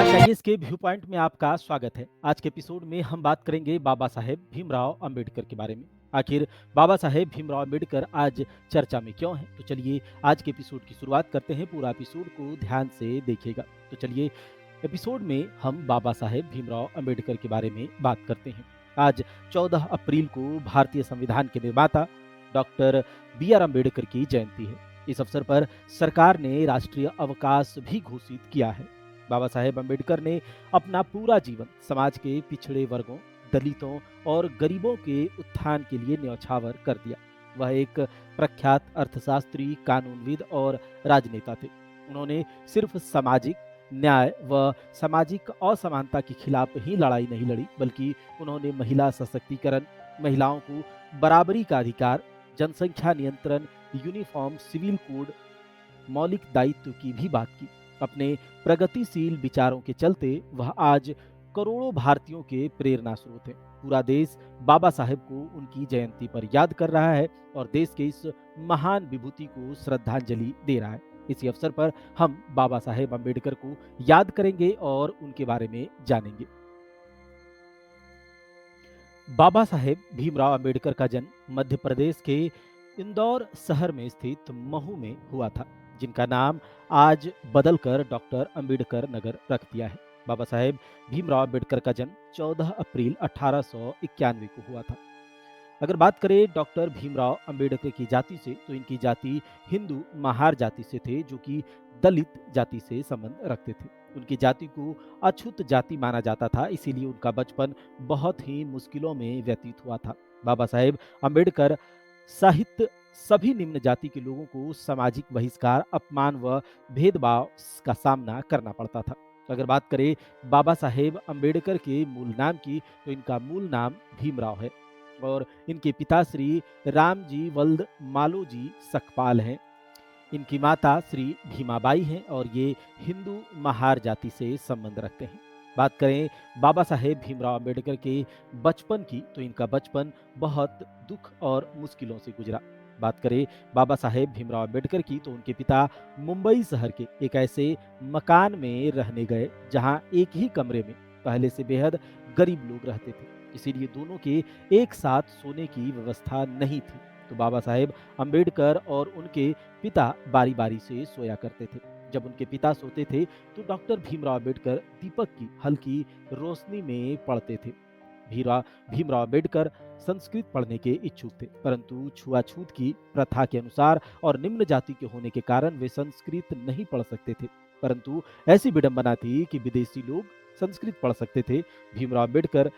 Science के view point में आपका स्वागत है। आज के एपिसोड में हम बात करेंगे बाबा साहेब भीमराव अंबेडकर के बारे में। आखिर बाबा साहेब भीमराव अंबेडकर आज चर्चा में क्यों हैं? तो चलिए आज के एपिसोड की शुरुआत करते हैं। पूरा एपिसोड को ध्यान से देखिएगा। तो चलिए एपिसोड में हम बाबा साहेब भीमराव अंबेडकर के बारे में बात करते हैं। आज 14 अप्रैल को भारतीय संविधान के निर्माता डॉक्टर बी.आर. अंबेडकर की जयंती है। इस अवसर पर सरकार ने राष्ट्रीय अवकाश भी घोषित किया है। बाबा साहेब अंबेडकर ने अपना पूरा जीवन समाज के पिछड़े वर्गों, दलितों और गरीबों के उत्थान के लिए न्यौछावर कर दिया। वह एक प्रख्यात अर्थशास्त्री, कानूनविद और राजनेता थे। उन्होंने सिर्फ सामाजिक न्याय व सामाजिक असमानता के खिलाफ ही लड़ाई नहीं लड़ी, बल्कि उन्होंने महिला सशक्तिकरण, महिलाओं को बराबरी का अधिकार, जनसंख्या नियंत्रण, यूनिफॉर्म सिविल कोड, मौलिक दायित्व की भी बात की। अपने प्रगतिशील विचारों के चलते वह आज करोड़ों भारतीयों के प्रेरणा स्रोत हैं। पूरा देश बाबा साहेब को उनकी जयंती पर याद कर रहा है और देश के इस महान विभूति को श्रद्धांजलि दे रहा है। इसी अवसर पर हम बाबा साहेब अंबेडकर को याद करेंगे और उनके बारे में जानेंगे। बाबा साहेब भीमराव अंबेडकर का जन्म मध्य प्रदेश के इंदौर शहर में स्थित महू में हुआ था, जिनका नाम आज बदलकर डॉक्टर अंबेडकर नगर रख दिया है। बाबा साहेब भीमराव अंबेडकर का जन्म 14 अप्रैल 1891 को हुआ था। अगर बात करें डॉक्टर भीमराव अंबेडकर की जाति से, तो इनकी जाति हिंदू महार जाति से थे, जो कि दलित जाति से संबंध रखते थे। उनकी जाति को अछूत जाति माना जाता था, इसीलिए उनका बचपन बहुत ही मुश्किलों में व्यतीत हुआ था। बाबा साहेब अंबेडकर साहित्य सभी निम्न जाति के लोगों को सामाजिक बहिष्कार, अपमान व भेदभाव का सामना करना पड़ता था। अगर बात करें बाबा साहेब अंबेडकर के मूल नाम की, तो इनका मूल नाम भीमराव है और इनके पिता श्री रामजी वल्द मालोजी सकपाल हैं। इनकी माता श्री भीमाबाई हैं और ये हिंदू महार जाति से संबंध रखते हैं। बात करें बाबा साहेब भीमराव अंबेडकर के बचपन की, तो इनका बचपन बहुत दुख और मुश्किलों से गुजरा। बात करें बाबा साहेब भीमराव अंबेडकर की, तो उनके पिता मुंबई शहर के एक ऐसे मकान में रहने गए जहां एक ही कमरे में पहले से बेहद गरीब लोग रहते थे, इसीलिए दोनों के एक साथ सोने की व्यवस्था नहीं थी। तो बाबा साहेब अंबेडकर और उनके पिता बारी बारी से सोया करते थे। जब उनके पिता सोते थे तो डॉक्टर भीमराव अंबेडकर दीपक की हल्की रोशनी में पढ़ते थे। भीमराव अंबेडकर संस्कृत पढ़ने के इच्छुक थे, परंतु छुआछूत की प्रथा के अनुसार और निम्न जाति के होने के कारण वे संस्कृत नहीं पढ़ सकते थे। परंतु ऐसी विडंबना थी कि विदेशी लोग संस्कृत पढ़ सकते थे। भीमराव अंबेडकर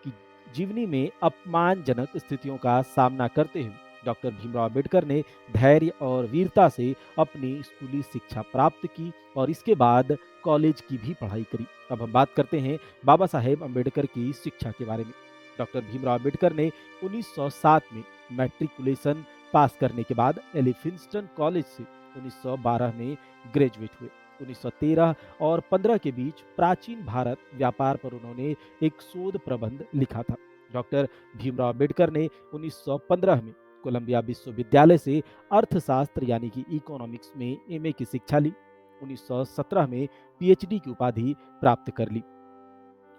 की जीवनी में अपमानजनक स्थितियों का सामना करते हुए डॉक्टर भीमराव अंबेडकर ने धैर्य और वीरता से अपनी स्कूली शिक्षा प्राप्त की और इसके बाद कॉलेज की भी पढ़ाई करी। अब हम बात करते हैं बाबा साहेब अंबेडकर की शिक्षा के बारे में। डॉक्टर भीमराव अंबेडकर ने 1907 में मैट्रिकुलेशन पास करने के बाद एलिफिंस्टन कॉलेज से 1912 में ग्रेजुएट हुए। 1913 और 15 के बीच प्राचीन भारत व्यापार पर उन्होंने एक शोध प्रबंध लिखा था। डॉक्टर भीमराव अंबेडकर ने 1915 में कोलंबिया विश्वविद्यालय से अर्थशास्त्र यानी कि इकोनॉमिक्स में एमए की शिक्षा ली। 1917 में पीएचडी की उपाधि प्राप्त कर ली।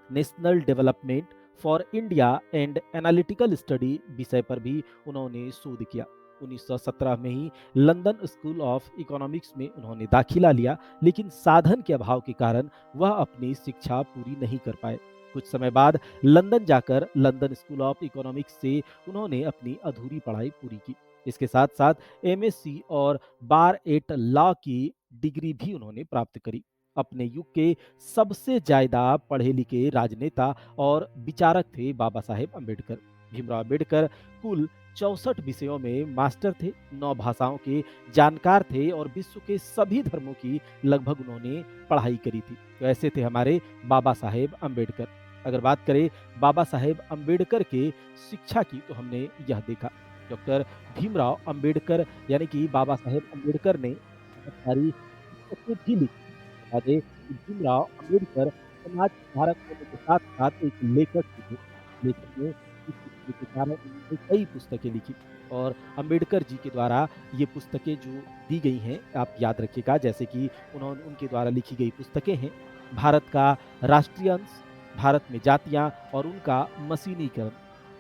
National development for India and analytical study विषय पर भी उन्होंने शोध किया। 1917 में ही लंदन स्कूल ऑफ इकोनॉमिक्स में उन्होंने दाखिला लिया, लेकिन साधन के अभाव के कारण वह अपनी शिक्षा पूरी नहीं कर पाए। कुछ समय बाद लंदन जाकर लंदन स्कूल ऑफ इकोनॉमिक्स से उन्होंने अपनी अधूरी पढ़ाई पूरी की। इसके साथ साथ एमएससी और बार एट लॉ की डिग्री भी उन्होंने प्राप्त करी। अपने युग के सबसे ज्यादा पढ़े लिखे राजनेता और विचारक थे बाबा साहेब अंबेडकर। भीमराव अंबेडकर कुल 64 विषयों में मास्टर थे, 9 भाषाओं के जानकार थे और विश्व के सभी धर्मों की लगभग उन्होंने पढ़ाई करी थी। तो ऐसे थे हमारे बाबा साहेब अंबेडकर। अगर बात करें बाबा साहेब अंबेडकर के शिक्षा की, तो हमने यह देखा डॉक्टर भीमराव अंबेडकर यानी कि बाबा साहेब अंबेडकर ने बहुत सारी पुस्तकें भी लिखी। बता दें कि भीमराव अंबेडकर समाज सुधारक होने के साथ साथ एक लेखक भी थे। लेखक ने इस विषय के कारण उन्होंने कई पुस्तकें लिखी और अंबेडकर जी के द्वारा ये पुस्तकें जो दी गई हैं, आप याद रखिएगा, जैसे कि उन्होंने उनके द्वारा लिखी गई पुस्तकें हैं भारत का राष्ट्रीय अंश, भारत में जातियां और उनका मशीनीकरण,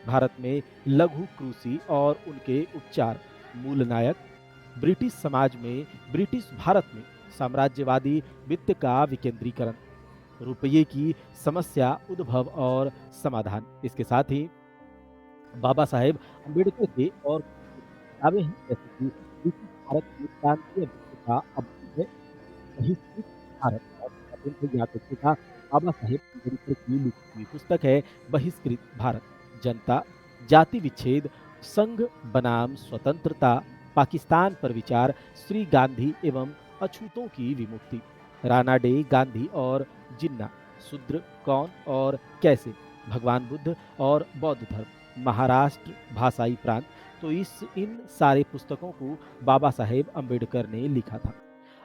भारत में लघु कृषि और उनके उपचार, मूल नायक, ब्रिटिश समाज में, ब्रिटिश भारत में साम्राज्यवादी वित्त का विकेंद्रीकरण, रुपये की समस्या, उद्भव और समाधान। इसके साथ ही बाबा साहेब अम्बेडकर के और दावे हैं जैसे कि ब्रिटिश भारत में प्रांतीय वित्त का अभाव है, बहिष्कृत भारत, और अत्यंत याद रखिएगा बाबा साहेब अम्बेडकर की लिखी हुई पुस्तक है बहिष्कृत भारत, जनता, जाति विच्छेद, संघ बनाम स्वतंत्रता, पाकिस्तान पर विचार, श्री गांधी एवं अछूतों की विमुक्ति, राणा डे, गांधी और जिन्ना, शूद्र कौन और कैसे, भगवान बुद्ध और बौद्ध धर्म, महाराष्ट्र भाषाई प्रांत। तो इस इन सारे पुस्तकों को बाबा साहेब अम्बेडकर ने लिखा था।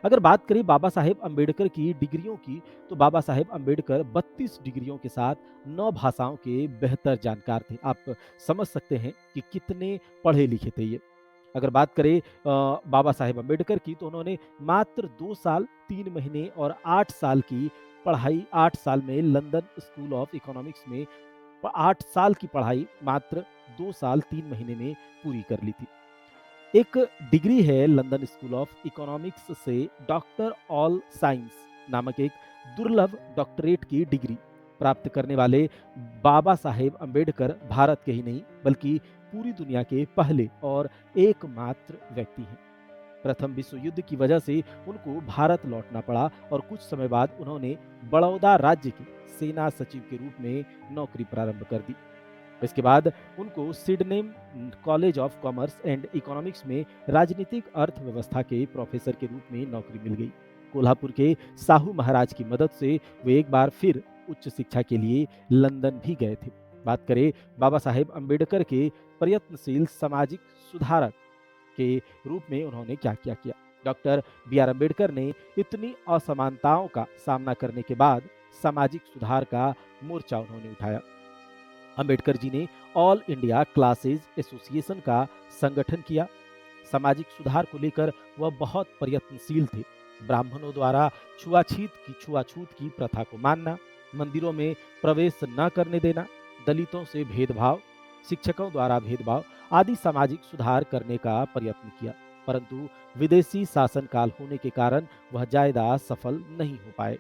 अगर बात करें बाबा साहेब अम्बेडकर की डिग्रियों की, तो बाबा साहेब अम्बेडकर 32 डिग्रियों के साथ 9 भाषाओं के बेहतर जानकार थे। आप समझ सकते हैं कि कितने पढ़े लिखे थे ये। अगर बात करें बाबा साहेब अम्बेडकर की, तो उन्होंने मात्र 2 साल 3 महीने और 8 साल की पढ़ाई, 8 साल में लंदन स्कूल ऑफ इकोनॉमिक्स में 8 साल की पढ़ाई मात्र 2 साल 3 महीने में पूरी कर ली थी। एक डिग्री है लंदन स्कूल ऑफ इकोनॉमिक्स से डॉक्टर ऑल साइंस नामक एक दुर्लभ डॉक्टरेट की डिग्री प्राप्त करने वाले बाबा साहेब अम्बेडकर भारत के ही नहीं बल्कि पूरी दुनिया के पहले और एकमात्र व्यक्ति हैं। प्रथम विश्व युद्ध की वजह से उनको भारत लौटना पड़ा और कुछ समय बाद उन्होंने बड़ौदा राज्य के सेना सचिव के रूप में नौकरी प्रारंभ कर दी। इसके बाद उनको Sydney college of commerce and economics में राजनीतिक अर्थव्यवस्था के प्रोफेसर के रूप में नौकरी मिल गई। कोल्हापुर के साहू महाराज की मदद से वे एक बार फिर उच्च शिक्षा के लिए लंदन भी गए थे। बात करें बाबा साहेब अम्बेडकर के प्रयत्नशील सामाजिक सुधारक के रूप में उन्होंने क्या क्या किया। डॉक्टर बी आर अम्बेडकर ने इतनी असमानताओं का सामना करने के बाद सामाजिक सुधार का मोर्चा उन्होंने उठाया। अंबेडकर जी ने ऑल इंडिया क्लासेज एसोसिएशन का संगठन किया। सामाजिक सुधार को लेकर वह बहुत प्रयत्नशील थे। ब्राह्मणों द्वारा छुआछूत की प्रथा को मानना, मंदिरों में प्रवेश न करने देना, दलितों से भेदभाव, शिक्षकों द्वारा भेदभाव आदि सामाजिक सुधार करने का प्रयत्न किया, परंतु विदेशी शासनकाल होने के कारण वह ज्यादा सफल नहीं हो पाए।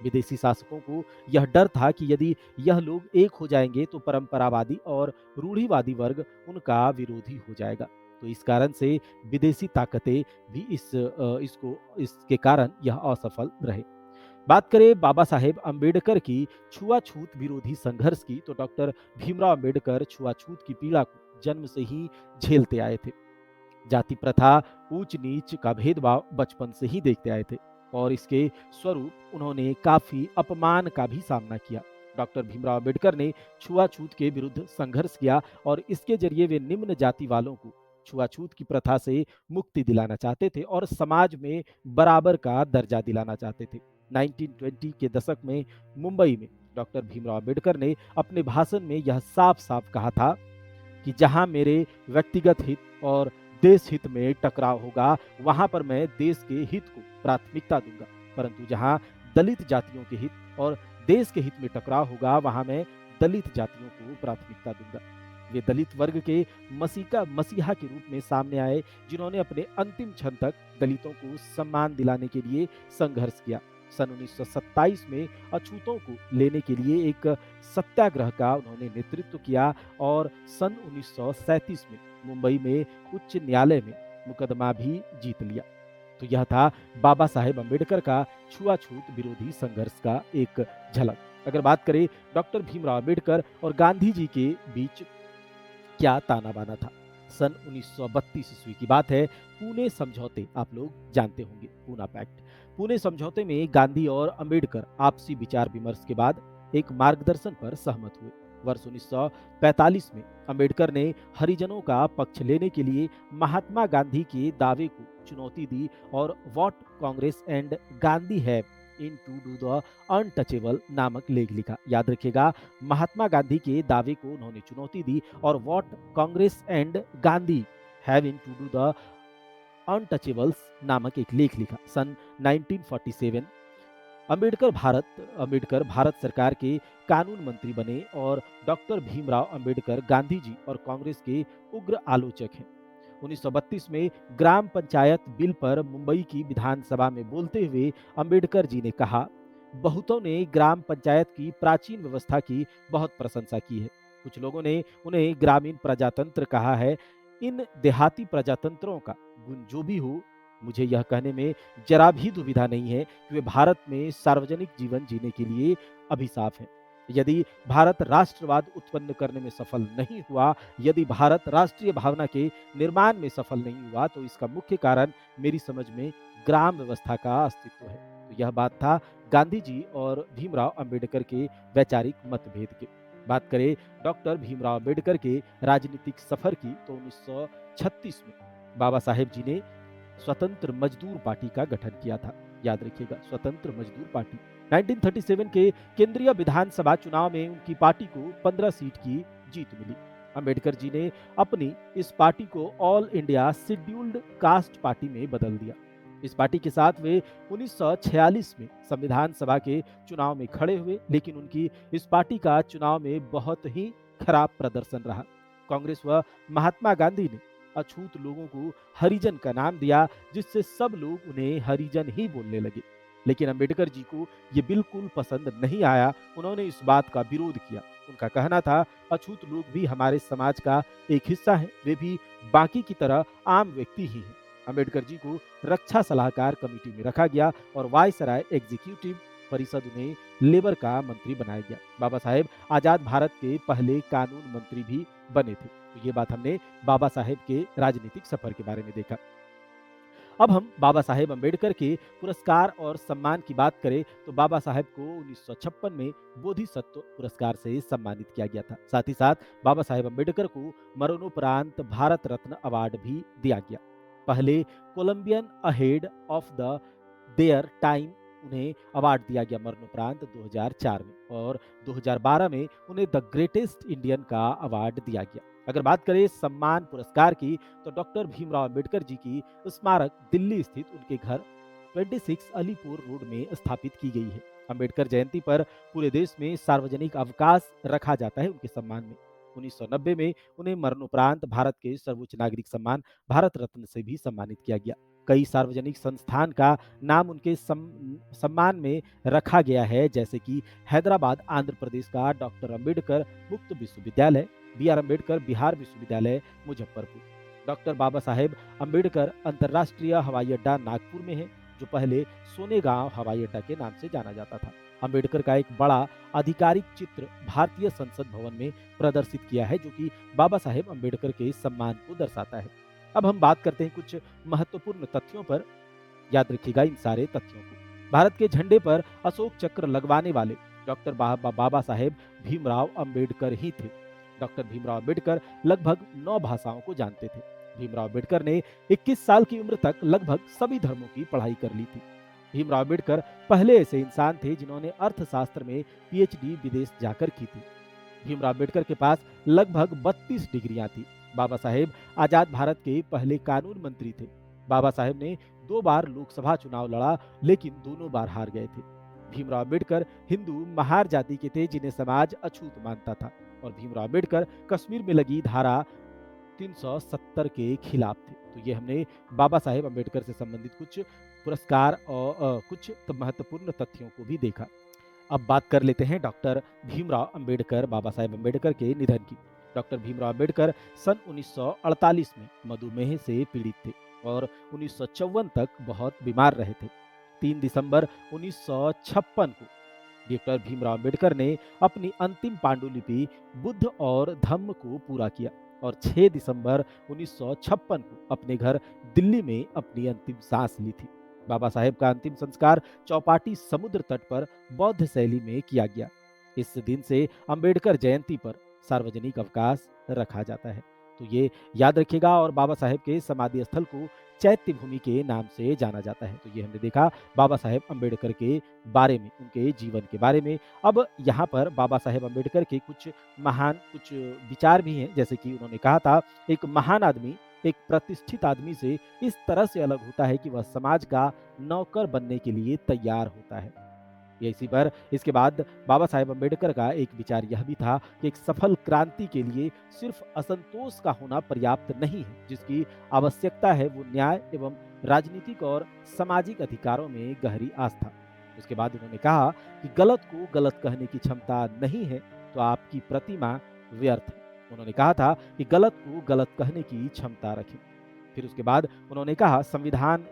विदेशी शासकों को यह डर था कि यदि यह लोग एक हो जाएंगे तो परंपरावादी और रूढ़िवादी वर्ग उनका विरोधी हो जाएगा। तो इस कारण से विदेशी ताकतें भी इसके कारण यह असफल रहे। बात करें बाबा साहेब अम्बेडकर की छुआछूत विरोधी संघर्ष की, तो डॉक्टर भीमराव अम्बेडकर छुआछूत की पीड़ा को जन्म से ही झेलते आए थे। जाति प्रथा, ऊंच नीच का भेदभाव बचपन से ही देखते आए थे और इसके स्वरूप उन्होंने काफी अपमान का भी सामना किया। डॉक्टर भीमराव अम्बेडकर ने छुआछूत के विरुद्ध संघर्ष किया और इसके जरिए वे निम्न जाति वालों को छुआछूत की प्रथा से मुक्ति दिलाना चाहते थे और समाज में बराबर का दर्जा दिलाना चाहते थे। 1920 के दशक में मुंबई में डॉक्टर भीमराव अम्बेडकर ने अपने भाषण में यह साफ साफ कहा था कि जहां मेरे व्यक्तिगत हित और देश हित में टकराव होगा वहां पर मैं देश के हित को प्राथमिकता दूंगा, परंतु जहां दलित जातियों के हित और देश के हित में टकराव होगा वहां मैं दलित जातियों को प्राथमिकता दूंगा। वे दलित वर्ग के मसीहा के रूप में सामने आए, जिन्होंने अपने अंतिम क्षण तक दलितों को सम्मान दिलाने के लिए संघर्ष किया। सन 1927 में अछूतों को लेने के लिए एक सत्याग्रह का उन्होंने नेतृत्व किया और सन 1937 में मुंबई में उच्च न्यायालय में मुकदमा भी जीत लिया। तो यह था बाबा साहेब अम्बेडकर का छुआछूत विरोधी संघर्ष का एक झलक। अगर बात करें डॉक्टर भीमराव अम्बेडकर और गांधी जी के बीच क्या ताना बाना था। सन 1932 ईस्वी की बात है। पुणे समझौते आप लोग जानते होंगे, पूना पैक्ट। पुणे समझौते में गांधी और अंबेडकर आपसी विचार विमर्श के बाद एक मार्गदर्शन पर सहमत हुए। वर्ष 1945 में अंबेडकर ने हरिजनों का पक्ष लेने के लिए महात्मा गांधी के दावे को चुनौती दी और what Congress and Gandhi have in to do the untouchable नामक लेख लिखा। याद रखिएगा, महात्मा गांधी के दावे को उन्होंने चुनौती दी और what Congress and Gandhi have in to do the untouchables नामक एक लेख लिखा। सन 1947 अंबेडकर भारत सरकार के कानून मंत्री बने और डॉक्टर भीमराव अंबेडकर गांधी जी और कांग्रेस के उग्र आलोचक हैं। 1932 में ग्राम पंचायत बिल पर मुंबई की विधानसभा में बोलते हुए अंबेडकर जी ने कहा, बहुतों ने ग्राम पंचायत की प्राचीन व्यवस्था की बहुत प्रशंसा की है। कुछ लोगों ने उन्हें ग्रामीण प्रजातंत्र कहा है। इन देहाती प्रजातंत्रों का गुण जो भी हो, मुझे यह कहने में जरा भी दुविधा नहीं है कि वे भारत में सार्वजनिक जीवन जीने के लिए अभिशाप हैं। यदि भारत राष्ट्रवाद उत्पन्न करने में सफल नहीं हुआ, यदि भारत राष्ट्रीय भावना के निर्माण में सफल नहीं हुआ, तो इसका मुख्य कारण मेरी समझ में ग्राम व्यवस्था का अस्तित्व है। तो यह बात था गांधी जी और भीमराव अंबेडकर के वैचारिक मतभेद के। बात करें डॉक्टर भीमराव अंबेडकर के राजनीतिक सफर की, तो 1936 में बाबा साहेब जी ने स्वतंत्र मजदूर पार्टी का गठन किया था। याद रखिएगा, स्वतंत्र मजदूर पार्टी। 1937 के केंद्रीय विधानसभा चुनाव में उनकी पार्टी को 15 सीट की जीत मिली। अंबेडकर जी ने अपनी इस पार्टी को all India scheduled caste party में बदल दिया। इस पार्टी के साथ वे 1946 में संविधान सभा के चुनाव में खड़े हुए, लेकिन उनकी इस पार्टी का चुनाव में बहुत ही खराब प्रदर्शन रहा। कांग्रेस व महात्मा गांधी ने अछूत लोगों को हरिजन का नाम दिया, जिससे सब लोग उन्हें हरिजन ही बोलने लगे। लेकिन अंबेडकर जी को ये बिल्कुल पसंद नहीं आया। उन्होंने इस बात का विरोध किया। उनका कहना था, अछूत लोग भी हमारे समाज का एक हिस्सा हैं, वे भी बाकी की तरह आम व्यक्ति ही हैं। अंबेडकर जी को रक्षा सलाहकार कमेटी में रखा गया और वायसराय एग्जीक्यूटिव परिषद उन्हें लेबर का मंत्री बनाया गया। बाबा साहेब आजाद भारत के पहले कानून मंत्री भी बने थे। तो ये बात हमने बाबा साहेब के राजनीतिक सफर के बारे में देखा। अब हम बाबा साहेब अंबेडकर के पुरस्कार और सम्मान की बात करें, तो बाबा साहेब को 1956 में बोधिसत्व पुरस्कार से सम्मानित किया गया था। साथ ही साथ बाबा साहेब अंबेडकर को मरणोपरांत भारत रत्न अवार्ड भी दिया गया। पहले Columbian ahead of the their time उन्हें अवार्ड दिया गया मरणोपरांत 2004 में, और 2012 में उन्हें द ग्रेटेस्ट इंडियन का अवार्ड दिया गया। अगर बात करें सम्मान पुरस्कार की, तो डॉक्टर भीमराव अंबेडकर जी की स्मारक दिल्ली स्थित उनके घर 26 अलीपुर रोड में स्थापित की गई है। अंबेडकर जयंती पर पूरे देश में सार्वजनिक अवकाश रखा जाता है उनके सम्मान में। 1990 में उन्हें मरणोपरांत भारत के सर्वोच्च नागरिक सम्मान भारत रत्न से भी सम्मानित किया गया। कई सार्वजनिक संस्थान का नाम उनके सम्मान में रखा गया है, जैसे कि हैदराबाद आंध्र प्रदेश का डॉक्टर अंबेडकर मुक्त विश्वविद्यालय, बी.आर. अम्बेडकर बिहार विश्वविद्यालय मुजफ्फरपुर। डॉक्टर बाबा साहेब अम्बेडकर अंतर्राष्ट्रीय हवाई अड्डा नागपुर में है, जो पहले सोनेगांव हवाई अड्डा के नाम से जाना जाता था। अम्बेडकर का एक बड़ा आधिकारिक चित्र भारतीय संसद भवन में प्रदर्शित किया है, जो कि बाबा साहेब अम्बेडकर के सम्मान को दर्शाता है। अब हम बात करते हैं कुछ महत्वपूर्ण तथ्यों पर। याद रखिएगा इन सारे तथ्यों को। भारत के झंडे पर अशोक चक्र लगवाने वाले डॉक्टर बाबा साहेब भीमराव अंबेडकर ही थे। डॉक्टर भीमराव अंबेडकर लगभग 9 भाषाओं को जानते थे। भीमराव अंबेडकर ने 21 साल की उम्र तक लगभग सभी धर्मों की पढ़ाई कर ली थी। भीमराव अंबेडकर पहले ऐसे इंसान थे जिन्होंने अर्थशास्त्र में पीएचडी विदेश जाकर की थी। भीमराव अंबेडकर के पास लगभग 32 डिग्रियां थी। बाबा साहेब आजाद भारत के पहले कानून मंत्री थे। बाबा साहेब ने 2 बार लोकसभा चुनाव लड़ा, लेकिन दोनों बार हार गए थे। भीमराव अंबेडकर हिंदू महार जाति के थे, जिन्हें समाज अछूत मानता था, और भीमराव अंबेडकर कश्मीर में लगी धारा 370 के खिलाफ थे। तो ये हमने बाबा साहेब अंबेडकर से संबंधित कुछ पुरस्कार और कुछ महत्वपूर्ण तथ्यों को भी देखा। अब बात कर लेते हैं डॉक्टर भीमराव अंबेडकर बाबा साहेब अंबेडकर के निधन की। डॉक्टर भीमराव अंबेडकर सन 1948 में मधुमेह से पीड़ित थे और 1954 तक बहुत बीमार रहे थे। 3 दिसंबर 1956 को डॉक्टर भीमराव अंबेडकर ने अपनी अंतिम पांडुलिपि बुद्ध और धम्म को पूरा किया और 6 दिसंबर 1956 को अपने घर दिल्ली में अपनी अंतिम सांस ली थी। बाबा साहेब का अंतिम संस्कार चौपाटी समुद्र तट पर बौद्ध शैली में किया गया। इस दिन से अंबेडकर जयंती पर सार्वजनिक अवकाश रखा जाता है। तो ये याद रखिएगा। और बाबा साहेब के समाधि स्थल को चैत्य भूमि के नाम से जाना जाता है। तो ये हमने देखा बाबा साहेब अंबेडकर के बारे में, उनके जीवन के बारे में। अब यहाँ पर बाबा साहेब अंबेडकर के कुछ महान कुछ विचार भी हैं, जैसे कि उन्होंने कहा था, एक महान आदमी एक प्रतिष्ठित आदमी से इस तरह से अलग होता है कि वह समाज का नौकर बनने के लिए तैयार होता है। ये इसी पर इसके बाद बाबा साहेब अम्बेडकर का एक विचार यह भी था कि एक सफल क्रांति के लिए सिर्फ असंतोष का होना पर्याप्त नहीं है, जिसकी आवश्यकता है वो न्याय एवं राजनीतिक और सामाजिक अधिकारों में गहरी आस्था। उसके बाद उन्होंने कहा कि गलत को गलत कहने की क्षमता नहीं है तो आपकी प्रतिमा व्यर्थ है। उन्होंने कहा था कि गलत को गलत कहने की क्षमता रखें। फिर उसके बाद उन्होंने कहा संविधान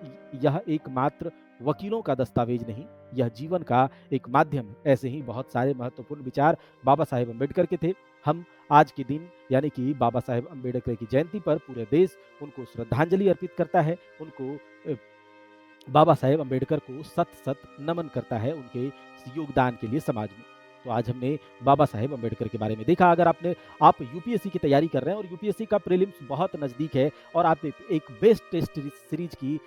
यह एकमात्र वकीलों का दस्तावेज नहीं, यह जीवन का एक माध्यम है। ऐसे ही बहुत सारे महत्वपूर्ण विचार बाबा साहेब अम्बेडकर के थे। हम आज के दिन यानी कि बाबा साहेब अम्बेडकर की जयंती पर पूरे देश उनको श्रद्धांजलि अर्पित करता है, उनको बाबा साहेब अम्बेडकर को सत-सत नमन करता है उनके इस योगदान के लिए समाज में। तो आज हमने बाबा साहेब अम्बेडकर के बारे में देखा। अगर आप यूपीएससी की तैयारी कर रहे हैं और यूपीएससी का प्रीलिम्स बहुत नज़दीक है और आप एक बेस्ट टेस्ट सीरीज की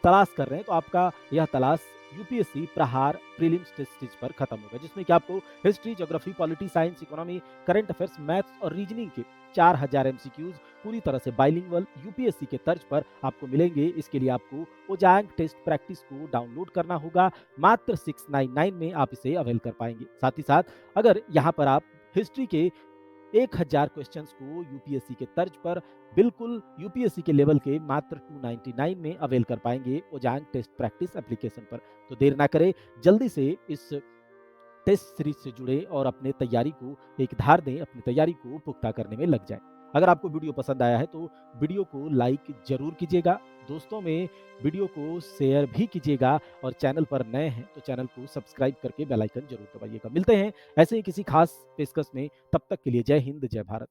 तलाश कर रहे हैं, तो आपका यह तलाश यूपीएससी प्रहार प्रीलिम्स टेस्ट सीरीज पर खत्म होगा, जिसमें कि आपको history, geography, polity, science, economy, current affairs, maths और रीजनिंग के 4000 एमसीक्यूज पूरी तरह से बाइलिंगुअल यूपीएससी के तर्ज पर आपको मिलेंगे। इसके लिए आपको ओजांग टेस्ट प्रैक्टिस को डाउनलोड करना होगा। मात्र 699 में आप इसे अवेल कर पाएंगे। साथ ही साथ अगर यहाँ पर आप हिस्ट्री के 1000 क्वेश्चंस को यूपीएससी के तर्ज पर बिल्कुल यूपीएससी के लेवल के मात्र 299 में अवेल कर पाएंगे ओजांग टेस्ट प्रैक्टिस एप्लीकेशन पर। तो देर ना करें, जल्दी से इस टेस्ट सीरीज से जुड़े और अपने तैयारी को एक धार दें, अपनी तैयारी को पुख्ता करने में लग जाएं। अगर आपको वीडियो पसंद आया है तो वीडियो को लाइक जरूर कीजिएगा, दोस्तों में वीडियो को शेयर भी कीजिएगा और चैनल पर नए हैं तो चैनल को सब्सक्राइब करके बेल आइकन जरूर दबाइएगा। मिलते हैं ऐसे ही किसी खास पेशकश में, तब तक के लिए जय हिंद, जय भारत।